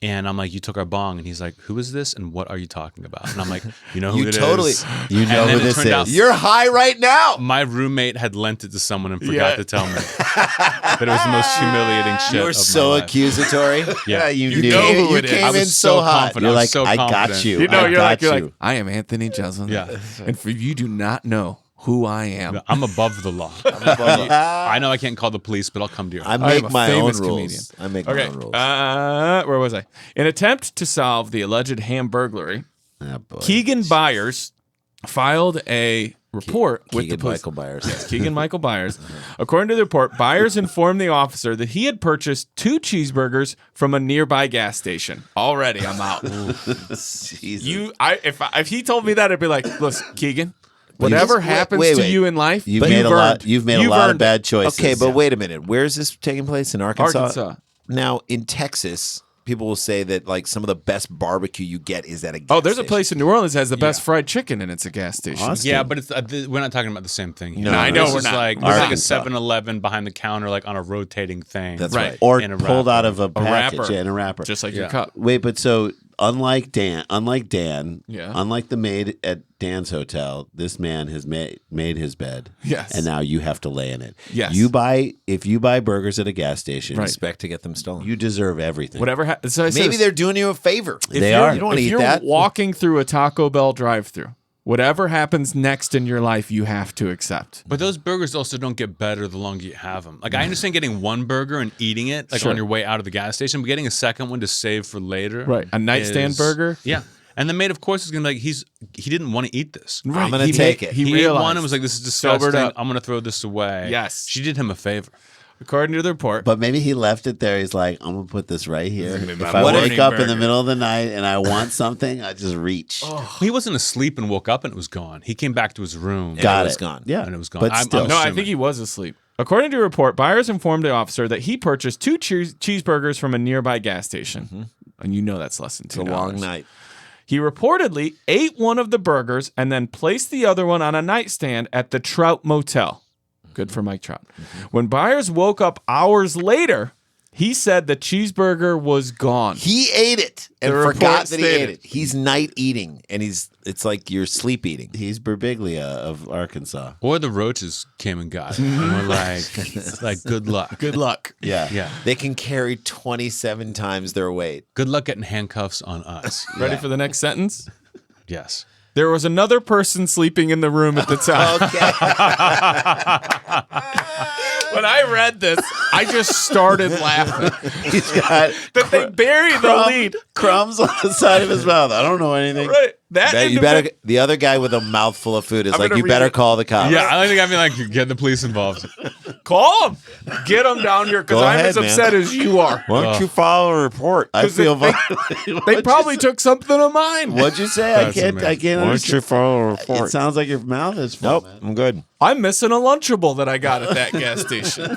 and I'm like, you took our bong. And he's like, who is this? And what are you talking about? And I'm like, you know who You it is? totally- You know And who then it this turned out- is. You're high right now. My roommate had lent it to someone and forgot Yeah. to tell me. That it was the most humiliating shit. You were of my so life. accusatory. Yeah. you You knew. know who you it is. came I was in so so hot. confident. You're I like, was so I got confident. you. You know, I you're got like, you. I am Anthony Jeselnik. Yeah. And for you do not know who I am. I'm above the law. I know I can't call the police, but I'll come to your I house. make a my own famous rules. comedian. I make my Okay, own rules. where was I? In attempt to solve the alleged Hamburglary, Oh, boy. Keegan Byers filed a report with the Keegan police. Michael Byers. Keegan Michael Byers. According to the report, Byers informed the officer that he had purchased 2 cheeseburgers from a nearby gas station. Already, I'm out. Jesus. If he told me that, I'd be like, listen, Keegan, whatever Wait, happens wait, to wait. you in life, You've made a lot. You've made a lot of earned bad it. choices. Okay, but wait a minute. Where is this taking place? In Arkansas? Arkansas. Now, in Texas, people will say that like some of the best barbecue you get is at a gas Oh, there's a station. place in New Orleans that has the best fried chicken, and it's a gas station. Austin. Yeah, but it's we're not talking about the same thing. here. No, I know This we're is not. like there's like a Arkansas. 7-Eleven behind the counter, like on a rotating thing. That's Right. right. Or in a pulled wrapper. out of a package. wrapper. Yeah, in a wrapper. Just like Yeah. your cup. Wait, but so unlike Dan, Yeah. unlike the maid at Dan's hotel, this man has made his bed. Yes. And now you have to lay in it. Yes. If you buy burgers at a gas station, Right. Expect to get them stolen. you deserve everything. Whatever. So I said, Maybe they're doing you a favor. They are. You don't want to if eat you're that. walking through a Taco Bell drive-through, whatever happens next in your life, you have to accept. But those burgers also don't get better the longer you have them. Like I understand getting one burger and eating it like Sure. on your way out of the gas station, but getting a second one to save for later. Right. A nightstand burger? Yeah. And the maid, of course, is gonna be like, he didn't want to eat this. Right. I'm gonna He take made- it. He He ate realized. one and was like, this is Sobered disgusting. up. I'm gonna throw this away. Yes. She did him a favor. According to the report, But maybe he left it there. He's like, I'm gonna put this right here. gonna be If my I morning wake up in burger. the middle of the night and I want something, I just reach. He wasn't asleep and woke up and it was gone. He came back to his room. Got it was it. gone. Yeah, And it was gone. But I'm- still, I'm no, I assuming. think he was asleep. According to a report, Byers informed the officer that he purchased 2 cheeseburgers from a nearby gas station. And you know that's less than $2. It's a long night. He reportedly ate one of the burgers and then placed the other one on a nightstand at the Trout Motel. Good for Mike Trout. When Byers woke up hours later, he said the cheeseburger was gone. He ate it and The report forgot that he ate stated. it. He's night eating, and it's like you're sleep eating. He's Birbiglia of Arkansas. Or the roaches came and got it. And we're like, good luck. Good luck. Yeah. Yeah. They can carry 27 times their weight. Good luck getting handcuffs on us. Ready for the next sentence? Yes. There was another person sleeping in the room at the time. Okay. When I read this, I just started laughing. He's got That they buried the lead. crumbs on the side of his mouth. I don't know anything. Right. You better. The other guy with a mouthful of food is I'm like, gonna you read better it. call the cops. Yeah, I think I'd be like, get the police involved. Call them. Get them down here because Go I'm ahead, as upset as you are. Why don't you file a report? I 'Cause feel they- violated. They probably took something of mine. What'd you say? That's I amazing. can't Why don't understand. you file a report? It sounds like your mouth is full. Nope, man. I'm good. I'm missing a Lunchable that I got at that gas station.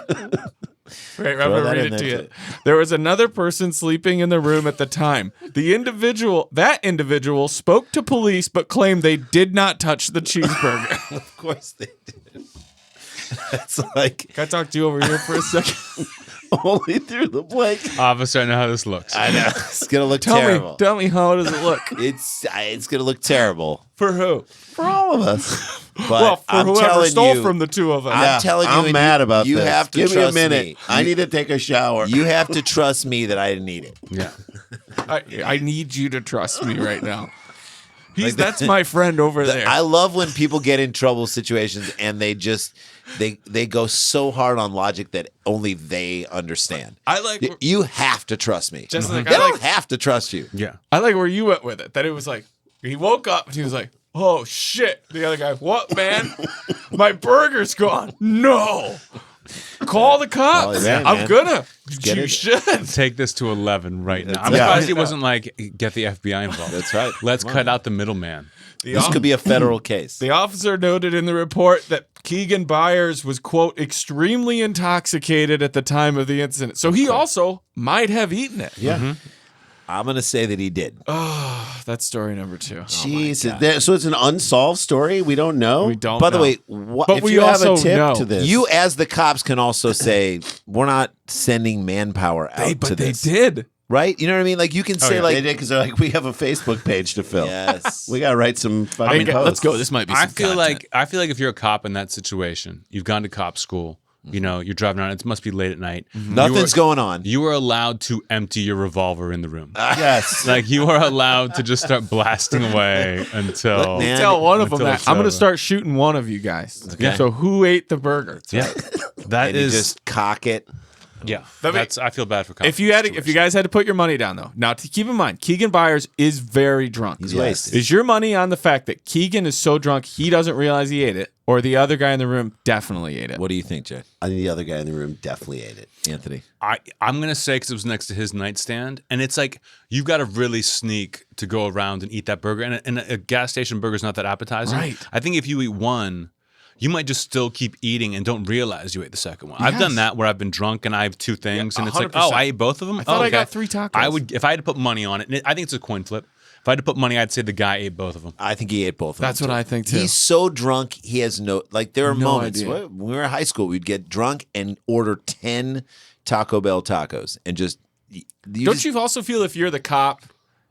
Right, I'm gonna that read in it to there, you. There was another person sleeping in the room at the time. That individual spoke to police but claimed they did not touch the cheeseburger. Of course they did. That's like, Can I talk to you over here for a second? Only through the blank. Officer, I know how this looks. I know it's gonna look terrible. Tell me how does it look? It's gonna look terrible. For who? For all of us. But Well, for I'm whoever telling stole you, from the two of us. I'm telling you, I'm and mad about you this. have to Give me a trust minute. me. I need to take a shower. You have to trust me that I didn't eat it. Yeah. I need you to trust me right now. That's my friend over there. I love when people get in trouble situations and they just they go so hard on logic that only they understand. I like You have to trust me. Just like They I don't like have to trust you. Yeah. I like where you went with it. That it was like he woke up and he was like, "Oh shit!" The other guy, "What, man? My burger's gone." No. Call the cops. yeah, I'm man. gonna. get You it. should. Take this to 11 right now. I'm Yeah. surprised it wasn't like, get the FBI involved. That's right. Let's cut out the middleman. This could be a federal case. The officer noted in the report that Keegan Byers was, quote, extremely intoxicated at the time of the incident. So he also might have eaten it. Yeah. I'm gonna say that he did. That's story number 2. Jeez. So it's an unsolved story? We don't know? We don't By the know. way, what, But If we you have a also tip know. to this. you as the cops can also say we're not sending manpower out But to they this, did. right? You know what I mean? Like you can say They like, did because they're like, we have a Facebook page to fill. yes, We got to write some fucking posts. Let's go. This might be some I feel content. like if you're a cop in that situation, you've gone to cop school, you know, you're driving around, it must be late at night. nothing's going on. You are allowed to empty your revolver in the room. Yes. Like you are allowed to just start blasting away until Look, man, Tell one of them Until that. it's I'm going to over. start shooting one of you guys. Okay. So who ate the burger? yeah. That And you is just cock it. yeah. That That's I feel bad for cops. If you guys had to put your money down though, now to keep in mind, Keegan Byers is very drunk. He's Yes. wasted. Is your money on the fact that Keegan is so drunk he doesn't realize he ate it, or the other guy in the room definitely ate it? What do you think, Jay? I think the other guy in the room definitely ate it. Anthony? I'm gonna say because it was next to his nightstand, and it's like you've got to really sneak to go around and eat that burger. And a gas station burger is not that appetizing. Right. I think if you eat one, you might just still keep eating and don't realize you ate the second one. I've done that where I've been drunk and I have two things, and it's like, 100%. oh, I ate both of them. I thought I okay. got 3 tacos. I would if I had to put money on it. And I think it's a coin flip. If I had to put money, I'd say the guy ate both of them. I think he ate both of them. That's what too. I think, too. He's so drunk, he has there are No moments. idea. When we were in high school, we'd get drunk and order 10 Taco Bell tacos and just. Don't you also feel if you're the cop,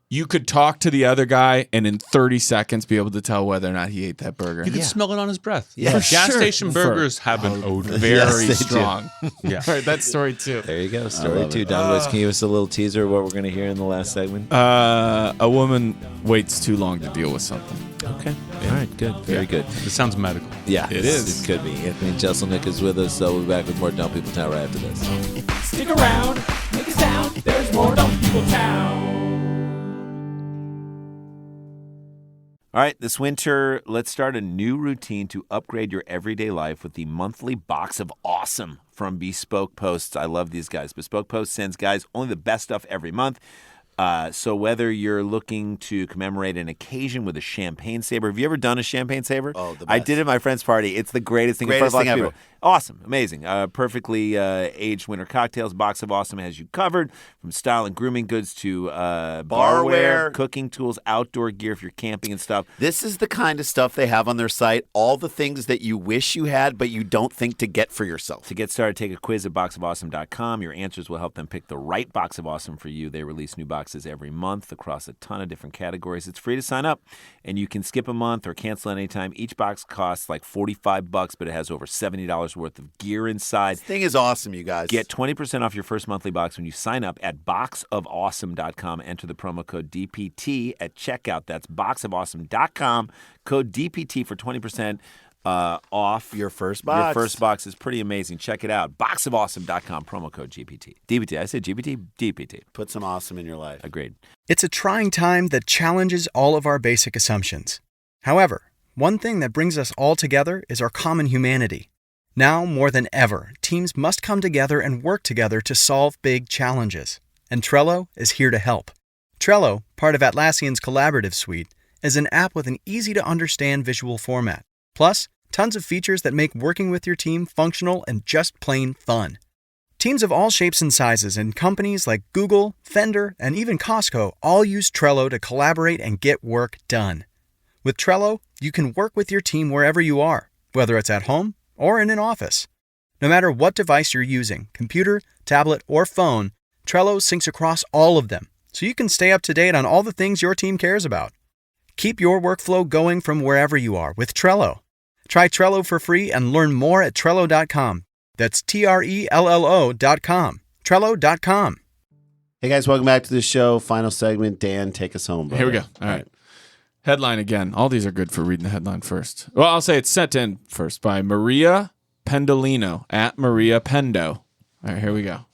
you could talk to the other guy and in 30 seconds be able to tell whether or not he ate that burger? You can smell it on his breath. Yeah. Gas sure. station burgers have an odor. Very Yes, they do. strong. Yeah. All right, that's story 2. There you go. Story 2. Don West, can you give us a little teaser of what we're going to hear in the last segment? A woman waits too long to deal with something. Okay. All right. Good. Very good. This sounds medical. Yeah, It is. It could be. Anthony Jeselnik is with us, so we'll be back with more Dumb People Town right after this. Stick around, make a sound. There's more Dumb People Town. All right, this winter, let's start a new routine to upgrade your everyday life with the monthly box of awesome from Bespoke Posts. I love these guys. Bespoke Posts sends guys only the best stuff every month. So whether you're looking to commemorate an occasion with a champagne saber, have you ever done a champagne saber? Oh, the I best. did it at my friend's party. It's the greatest thing. Greatest for a lot thing of ever. people. Awesome. Amazing. Perfectly aged winter cocktails. Box of Awesome has you covered, from style and grooming goods to barware, cooking tools, outdoor gear if you're camping and stuff. This is the kind of stuff they have on their site. All the things that you wish you had, but you don't think to get for yourself. To get started, take a quiz at boxofawesome.com. Your answers will help them pick the right Box of Awesome for you. They release new boxes every month across a ton of different categories. It's free to sign up, and you can skip a month or cancel at any time. Each box costs like $45, but it has over $70 worth of gear inside. This thing is awesome, you guys. Get 20% off your first monthly box when you sign up at boxofawesome.com. Enter the promo code DPT at checkout. That's boxofawesome.com. Code DPT for 20% off your first box. Your first box is pretty amazing. Check it out. Boxofawesome.com, promo code GPT. DPT. I said GPT? DPT. Put some awesome in your life. Agreed. It's a trying time that challenges all of our basic assumptions. However, one thing that brings us all together is our common humanity. Now, more than ever, teams must come together and work together to solve big challenges. And Trello is here to help. Trello, part of Atlassian's collaborative suite, is an app with an easy-to-understand visual format. Plus, tons of features that make working with your team functional and just plain fun. Teams of all shapes and sizes and companies like Google, Fender, and even Costco all use Trello to collaborate and get work done. With Trello, you can work with your team wherever you are, whether it's at home or in an office. No matter what device you're using, computer, tablet, or phone, Trello syncs across all of them, so you can stay up to date on all the things your team cares about. Keep your workflow going from wherever you are with Trello. Try Trello for free and learn more at Trello.com. That's Trello.com. Trello.com. Hey guys, welcome back to the show. Final segment. Dan, take us home, brother. Here we go. All right. Headline again. All these are good for reading the headline first. Well, I'll say it's sent in first by Maria Pendolino at Maria Pendo. All right, here we go.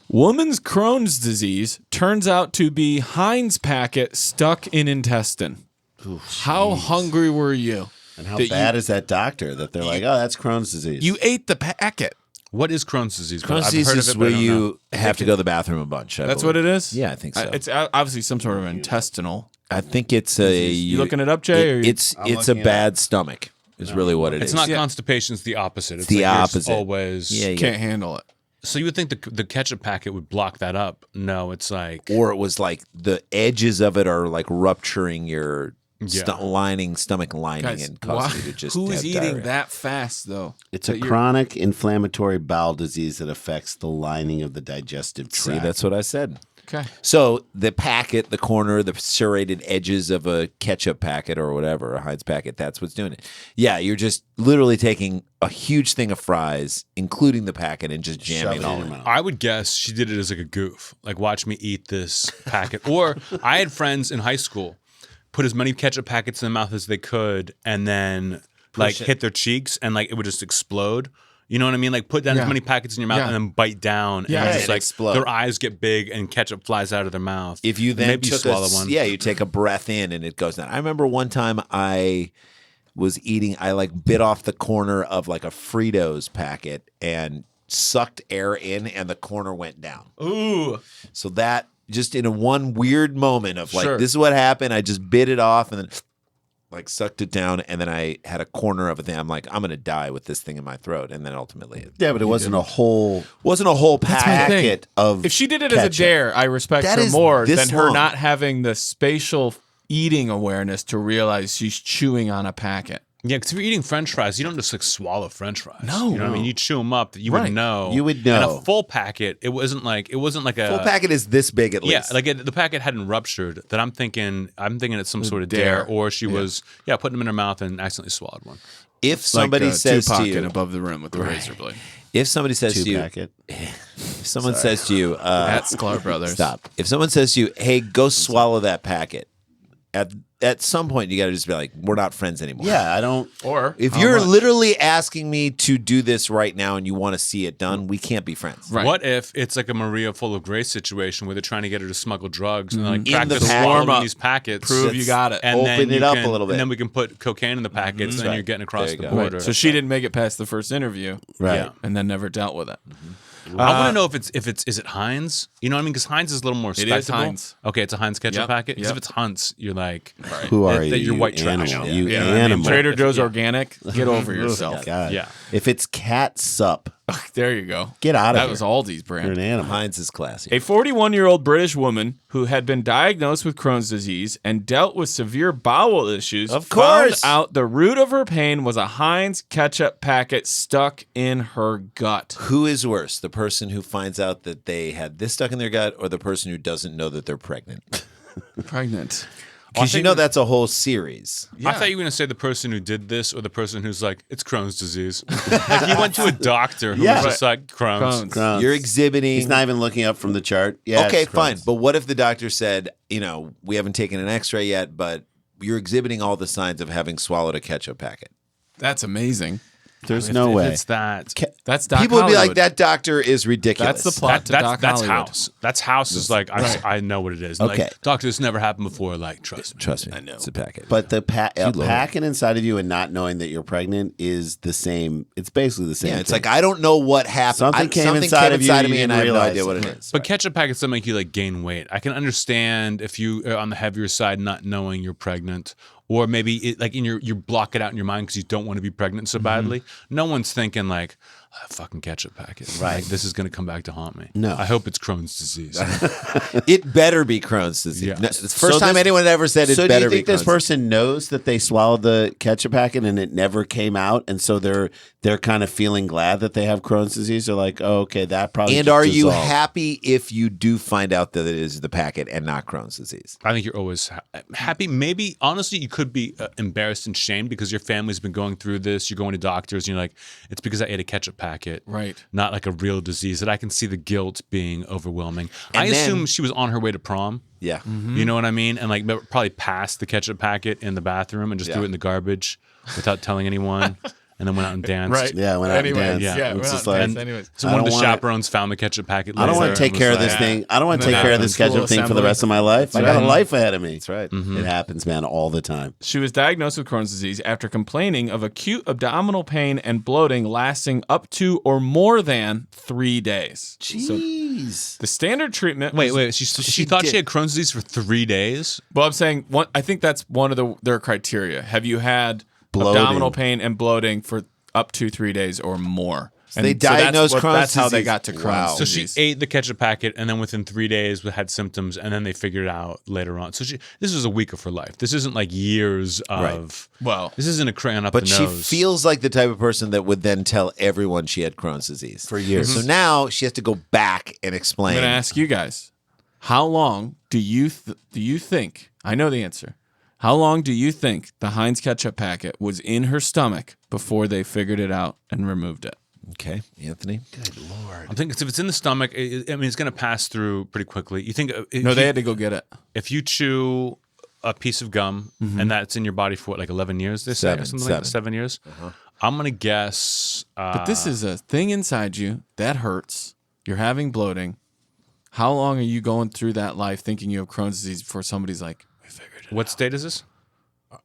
Woman's Crohn's disease turns out to be Heinz packet stuck in intestine. Ooh, How hungry were you? And how bad is that doctor that they're like, oh, that's Crohn's disease? You ate the packet. What is Crohn's disease? Crohn's I've disease heard of is it, but where I don't know. you have to go to the bathroom a bunch. That's what it is? Yeah, I think so. It's obviously some sort of intestinal. I think it's a. You looking it up, Jay? It's a bad stomach. Is really what it is. It's not constipation. It's the opposite. It's the like you're opposite. Always. Yeah, Can't handle it. So you would think the ketchup packet would block that up. No, it's like. Or it was like the edges of it are like rupturing your stomach lining, Guys, and causing you to just. Who is have eating diarrhea. that fast, though? It's a chronic inflammatory bowel disease that affects the lining of the digestive tract. See, that's what I said. Okay. So the packet, the corner, the serrated edges of a ketchup packet or whatever, a Heinz packet, that's what's doing it. Yeah, you're just literally taking a huge thing of fries, including the packet, and just jamming it all in. I would guess she did it as like a goof. Like, watch me eat this packet. Or I had friends in high school put as many ketchup packets in their mouth as they could and then hit their cheeks and like it would just explode. You know what I mean? Like put down as many packets in your mouth and then bite down. Yeah, and just like explode. their eyes get big and ketchup flies out of their mouth. If you then maybe took swallow one. Yeah, you take a breath in and it goes down. I remember one time I was eating, I like bit off the corner of like a Fritos packet and sucked air in and the corner went down. Ooh. So that just in a one weird moment of like, Sure. this is what happened. I just bit it off and then like sucked it down, and then I had a corner of a thing. I'm like, I'm gonna die with this thing in my throat, and then ultimately, Yeah, but it wasn't a whole my thing. packet of. If she did it as a ketchup. dare, I respect That her is more this than her long. not having the spatial eating awareness to realize she's chewing on a packet. Yeah, because if you're eating French fries, you don't just like swallow French fries. No. You know what I mean? You chew them up. You Right. would know. You would And know. a full packet, it wasn't like a Full packet is this big at Yeah, least. like the packet hadn't ruptured. That I'm thinking it's some sort of dare, or she was putting them in her mouth and accidentally swallowed one. if somebody says to you, above the rim with the razor blade. if somebody says to you, packet. if someone says to you, That's Sklar Brothers. stop. If someone says to you, hey, go swallow that packet, at some point you got to just be like, we're not friends anymore. Yeah, I don't. Or If you're literally asking me to do this right now and you want to see it done, we can't be friends. Right. What if it's like a Maria full of grace situation where they're trying to get her to smuggle drugs and like In practice the packet. swallowing Warm up. these packets, Prove you got it. and Open then it you up can- a little bit. and then we can put cocaine in the packets, and then right. you're getting across There you the go. border. So she didn't make it past the first interview, Right. Yeah. and then never dealt with it. I want to know if it's is it Heinz? You know what I mean? Because Heinz is a little more is respectable. Heinz. Okay, it's a Heinz ketchup Yep, packet. Because yep. if it's Hunt's, you're like, Who are That you? you're white trash. animal. Yeah. You Yeah, I mean, animal. Trader Joe's organic. Get over yourself. God. Yeah. If it's cat sup, There you go. get out of That here. was Aldi's You're brand. an animal. Heinz is classy. A 41-year-old British woman who had been diagnosed with Crohn's disease and dealt with severe bowel issues Of found course. out the root of her pain was a Heinz ketchup packet stuck in her gut. Who is worse, the person who finds out that they had this stuck in their gut, or the person who doesn't know that they're pregnant? Pregnant. Because you know that's a whole series. I thought you were going to say the person who did this or the person who's like, it's Crohn's disease. Like you went to a doctor who was just like, Crohn's. Crohn's. You're exhibiting. He's not even looking up from the chart. Yeah. Okay, it's fine. Crohn's. But what if the doctor said, we haven't taken an X-ray yet, but you're exhibiting all the signs of having swallowed a ketchup packet? That's amazing. There's no way. It's that. That's Doc People would be like, Hollywood. that doctor is ridiculous. That's the plot to Doc That's Hollywood. House. That's House is like, I know what it is. Okay. Like, doctor, this never happened before. Like, trust me. Trust me, I know. It's a packet. But the Lord. packing inside of you and not knowing that you're pregnant is the same. It's basically the same. yeah, it's thing. like, I don't know what happened. Something came inside of you, me, you and I have didn't no realize idea what it. it is. But ketchup packets don't make you like gain weight. I can understand if you are on the heavier side, not knowing you're pregnant, or maybe you block it out in your mind because you don't want to be pregnant so badly. No one's thinking like, fucking ketchup packet. Right. Like, this is going to come back to haunt me. No. I hope it's Crohn's disease. It better be Crohn's disease. Yeah. No, it's the first So time this- anyone ever said it So do better you think be this Crohn's person knows that they swallowed the ketchup packet and it never came out, and so they're kind of feeling glad that they have Crohn's disease? They're like, oh, okay, that probably. And just are you dissolved. happy if you do find out that it is the packet and not Crohn's disease? I think you're always happy. Maybe, honestly, you could be embarrassed and shamed because your family's been going through this. You're going to doctors, and you're like, it's because I ate a ketchup packet. Right. Not like a real disease. That I can see the guilt being overwhelming. I And then- assume she was on her way to prom. Yeah. You know what I mean? And like probably passed the ketchup packet in the bathroom and just threw Yeah. it in the garbage without telling anyone, and then went out and danced. Right. Yeah, went out and anyways, danced. Yeah, It's we're just not like- danced anyways. So I one of don't the wanna- chaperones found the ketchup packet. I don't want later to take and care was of this like, thing. I don't want to And take then care of after this school ketchup thing for the assembly. rest of my life. I got a right. life ahead of me. That's right. It happens, man, all the time. She was diagnosed with Crohn's disease after complaining of acute abdominal pain and bloating lasting up to or more than 3 days. So Jeez. the standard treatment. Wait. She thought she had Crohn's disease for 3 days. Well, I'm saying I think that's one of their criteria. Have you had Bloating. abdominal pain and bloating for up to 3 days or more? And they diagnosed Crohn's That's how they disease. got to Crohn's Wow. So she disease. ate the ketchup packet, and then within 3 days had symptoms, and then they figured it out later on. So this was a week of her life. This isn't like years of. Well, This isn't a crayon up But the she nose. feels like the type of person that would then tell everyone she had Crohn's disease For years. So now she has to go back and explain. I'm going to ask you guys, how long do you think? I know the answer. How long do you think the Heinz ketchup packet was in her stomach before they figured it out and removed it? Okay, Anthony. I'm thinking if it's in the stomach, it's going to pass through pretty quickly. You think? No, they had to go get it. If you chew a piece of gum and that's in your body for what, like 11 years, they say, or something like that, 7 years. I'm gonna guess. But this is a thing inside you that hurts. You're having bloating. How long are you going through that life thinking you have Crohn's disease before somebody's like, we figured it what out? state is this?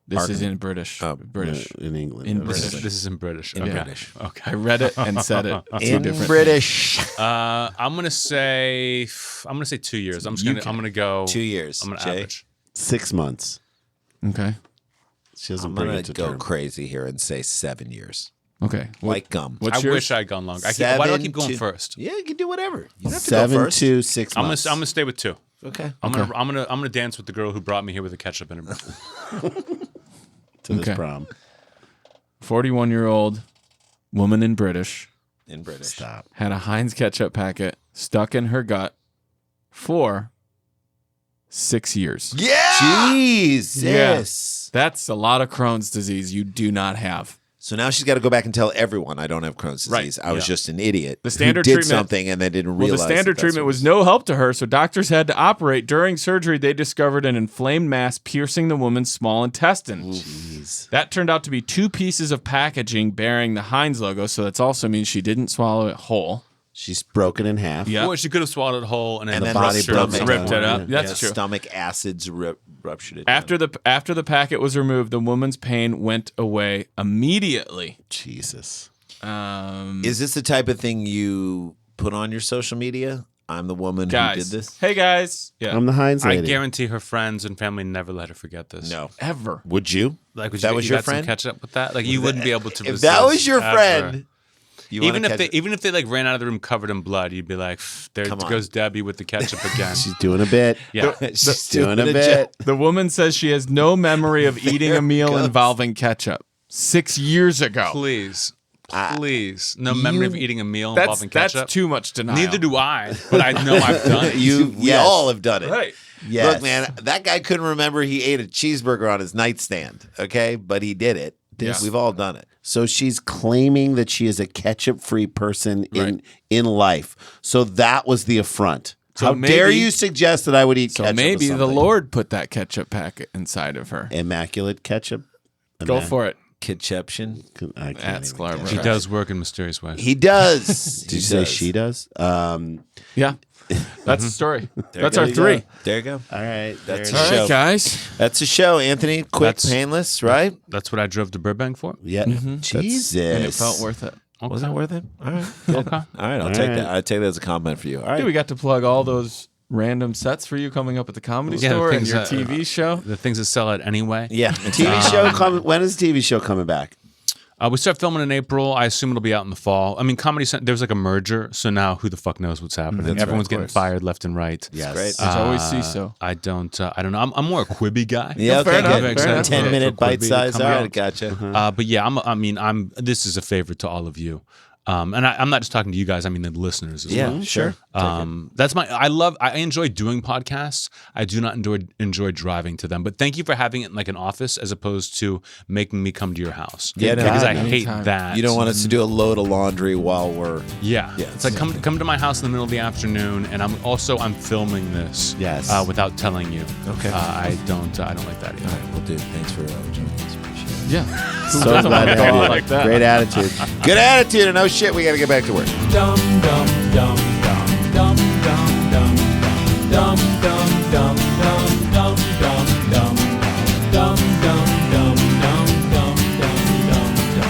This is in British. British. In England. In This British. is in British. In Okay. British. Okay. I read it and said it. Two In different British. I'm gonna say 2 years. I'm gonna go 2 years. I'm gonna Jay? average. 6 months. things. Okay. She doesn't I'm bring gonna it to go term. crazy here and say 7 years. Okay. Like gum. What's I yours? wish I had gone longer. Why do I keep going first? Yeah, you can do whatever. You don't have to 7 go first. to 6 I'm months. gonna stay with 2. Okay. I'm gonna dance with the girl who brought me here with the ketchup in her mouth. to this Okay. prom. 41-year-old woman in British In British. Stop. had a Heinz ketchup packet stuck in her gut for 6 years. Yeah. Jesus. That's a lot of Crohn's disease you do not have. So now she's got to go back and tell everyone I don't have Crohn's Right. disease. I was just an idiot. The standard who did treatment- something and they didn't Well, realize. the standard that that's treatment what was it no help to her, so doctors had to operate. During surgery, they discovered an inflamed mass piercing the woman's small intestine. Jeez. That turned out to be 2 pieces of packaging bearing the Heinz logo, so that also means she didn't swallow it whole. She's broken in half. Yeah. Or she could have swallowed it whole and then And then body ruptured broke it. it. Ripped it up. Yeah. That's The true. stomach acids ruptured it. After the packet was removed, the woman's pain went away immediately. Jesus. Is this the type of thing you put on your social media? I'm the woman Guys. who did this. Hey, guys. Yeah. I'm the Heinz I lady. guarantee her friends and family never let her forget this. No. Ever. Would you? Like, would That you, was you your got some friend? ketchup with that? Like, you wouldn't be able to If resist. that was your ever. friend, you Even wanna if they catch- even if they like ran out of the room covered in blood, you'd be like, there Come on. goes Debbie with the ketchup again. She's doing a bit. Yeah. She's doing a bit. The woman says she has no memory of eating a meal involving ketchup 6 years ago. Please. No memory of eating a meal involving That's ketchup. too much denial. Neither do I, but I know I've done it. We all have done it. Right. Yes. Look, man, that guy couldn't remember he ate a cheeseburger on his nightstand, okay? But he did it. Yeah. We've all done it. So she's claiming that she is a ketchup-free person in life. So that was the affront. So How dare maybe- you suggest that I would eat So ketchup? maybe with the something? Lord put that ketchup packet inside of her. Immaculate ketchup. Go for it. Conception. I can't At even Scarborough. guess. He does work in mysterious ways. He does. Did you say does. she does? Yeah. That's the story. That's There our you three. go. There you go. All right. That's there a it show. is. guys. That's a show, Anthony. Quick, That's- painless, right? That's what I drove to Burbank for. Yeah. Jesus. And it felt worth it. Was that worth it? All right. Okay. All right, I'll All take right. that. I'll take that as a compliment for you. All right. Dude, we got to plug all those random sets for you coming up at the Comedy Yeah, the Store and things your that- TV show. The things that sell out anyway. Yeah. TV show coming. When is the TV show coming back? We start filming in April. I assume it'll be out in the fall. I mean, Comedy Center, there's like a merger, so now who the fuck knows what's happening? Everyone's getting fired left and right. Yes. Great. There's always CISO. I don't know. I'm more a Quibi guy. Yeah, fair okay, enough, good. fair excited enough. for- 10-minute for Quibi bite to size. come All right, out. gotcha. But yeah, this is a favor to all of you. And I'm not just talking to you guys. I mean the listeners as Yeah, well. sure. I enjoy doing podcasts. I do not enjoy driving to them. But thank you for having it in like an office as opposed to making me come to your house. Yeah, no, because I anytime. hate that. You don't want us to do a load of laundry while we're. Yeah. Yeah, It's like come to my house in the middle of the afternoon, and I'm filming this. Yes. Without telling you. Okay. I don't like that either. All right, well, dude, thanks for joining us. Appreciate it. Yeah. So glad to have you. like that? Great attitude. Good attitude, and oh shit, we got to get back to work. Dum dum dum dum dum dum dum dum dum dum dum dum dum dum dum dum dum dum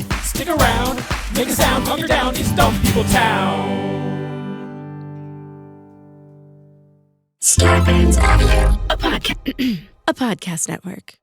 dum. Stick around, make a sound, hunker down. It's Dumb People Town. Starburns Audio. A podcast network.